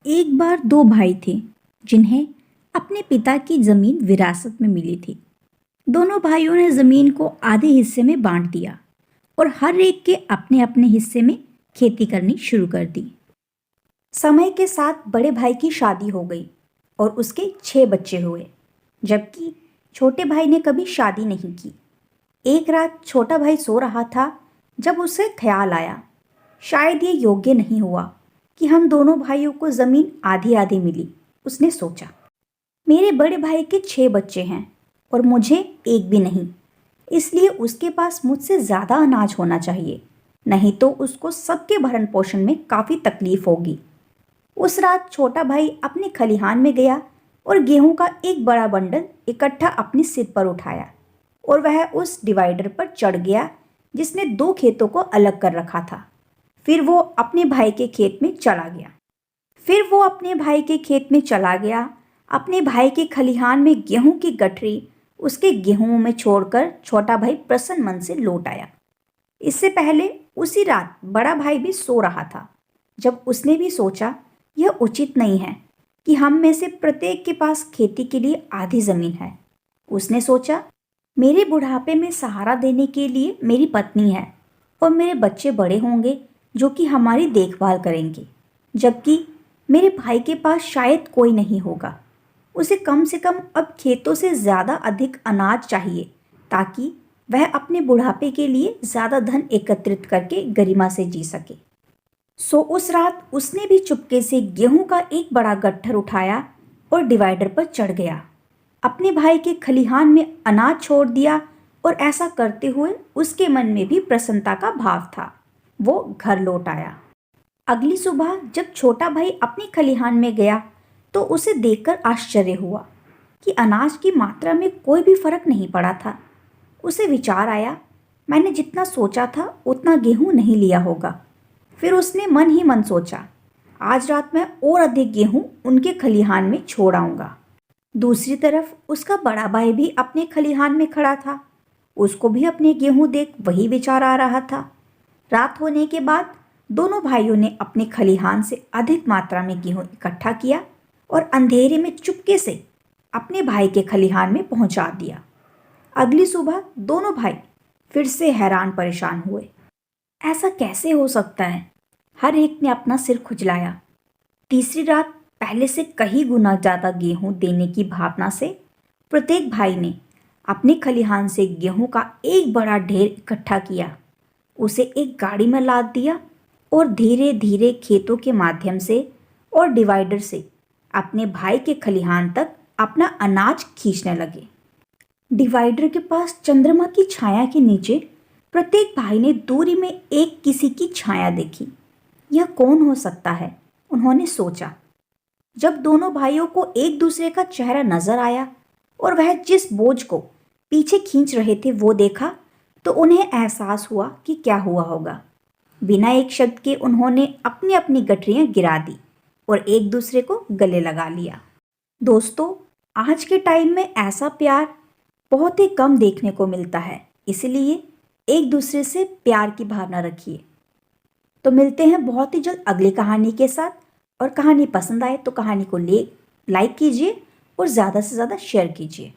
एक बार दो भाई थे जिन्हें अपने पिता की जमीन विरासत में मिली थी। दोनों भाइयों ने जमीन को आधे हिस्से में बांट दिया और हर एक के अपने अपने हिस्से में खेती करनी शुरू कर दी। समय के साथ बड़े भाई की शादी हो गई और उसके 6 बच्चे हुए, जबकि छोटे भाई ने कभी शादी नहीं की। एक रात छोटा भाई सो रहा था जब उसे ख्याल आया, शायद ये योग्य नहीं हुआ कि हम दोनों भाइयों को जमीन आधी आधी मिली। उसने सोचा, मेरे बड़े भाई के 6 बच्चे हैं और मुझे एक भी नहीं, इसलिए उसके पास मुझसे ज़्यादा अनाज होना चाहिए, नहीं तो उसको सबके भरण पोषण में काफ़ी तकलीफ होगी। उस रात छोटा भाई अपने खलिहान में गया और गेहूं का एक बड़ा बंडल इकट्ठा अपने सिर पर उठाया और वह उस डिवाइडर पर चढ़ गया जिसने 2 खेतों को अलग कर रखा था। फिर वो अपने भाई के खेत में चला गया। अपने भाई के खलिहान में गेहूं की गठरी उसके गेहूं में छोड़कर छोटा भाई प्रसन्न मन से लौट आया। इससे पहले उसी रात बड़ा भाई भी सो रहा था जब उसने भी सोचा, यह उचित नहीं है कि हम में से प्रत्येक के पास खेती के लिए आधी जमीन है। उसने सोचा, मेरे बुढ़ापे में सहारा देने के लिए मेरी पत्नी है और मेरे बच्चे बड़े होंगे जो कि हमारी देखभाल करेंगे, जबकि मेरे भाई के पास शायद कोई नहीं होगा। उसे कम से कम अब खेतों से ज़्यादा अधिक अनाज चाहिए ताकि वह अपने बुढ़ापे के लिए ज़्यादा धन एकत्रित करके गरिमा से जी सके। सो उस रात उसने भी चुपके से गेहूं का एक बड़ा गट्ठर उठाया और डिवाइडर पर चढ़ गया। अपने भाई के खलिहान में अनाज छोड़ दिया और ऐसा करते हुए उसके मन में भी प्रसन्नता का भाव था। वो घर लौट आया। अगली सुबह जब छोटा भाई अपने खलिहान में गया तो उसे देखकर आश्चर्य हुआ कि अनाज की मात्रा में कोई भी फर्क नहीं पड़ा था। उसे विचार आया, मैंने जितना सोचा था उतना गेहूं नहीं लिया होगा। फिर उसने मन ही मन सोचा, आज रात मैं और अधिक गेहूं उनके खलिहान में छोड़ आऊंगा। दूसरी तरफ उसका बड़ा भाई भी अपने खलिहान में खड़ा था। उसको भी अपने गेहूं देख वही विचार आ रहा था। रात होने के बाद दोनों भाइयों ने अपने खलिहान से अधिक मात्रा में गेहूं इकट्ठा किया और अंधेरे में चुपके से अपने भाई के खलिहान में पहुंचा दिया। अगली सुबह दोनों भाई फिर से हैरान परेशान हुए। ऐसा कैसे हो सकता है? हर एक ने अपना सिर खुजलाया। तीसरी रात पहले से कहीं गुना ज़्यादा गेहूं देने की भावना से प्रत्येक भाई ने अपने खलिहान से गेहूं का एक बड़ा ढेर इकट्ठा किया, उसे एक गाड़ी में लाद दिया और धीरे धीरे खेतों के माध्यम से और डिवाइडर से अपने भाई के खलिहान तक अपना अनाज खींचने लगे। डिवाइडर के पास चंद्रमा की छाया के नीचे प्रत्येक भाई ने दूरी में एक किसी की छाया देखी। यह कौन हो सकता है? उन्होंने सोचा। जब दोनों भाइयों को एक दूसरे का चेहरा नजर आया और वह जिस बोझ को पीछे खींच रहे थे वो देखा तो उन्हें एहसास हुआ कि क्या हुआ होगा। बिना एक शब्द के उन्होंने अपनी अपनी गठरियां गिरा दी और एक दूसरे को गले लगा लिया। दोस्तों, आज के टाइम में ऐसा प्यार बहुत ही कम देखने को मिलता है, इसलिए एक दूसरे से प्यार की भावना रखिए। तो मिलते हैं बहुत ही जल्द अगली कहानी के साथ, और कहानी पसंद आए तो कहानी को लाइक कीजिए और ज़्यादा से ज़्यादा शेयर कीजिए।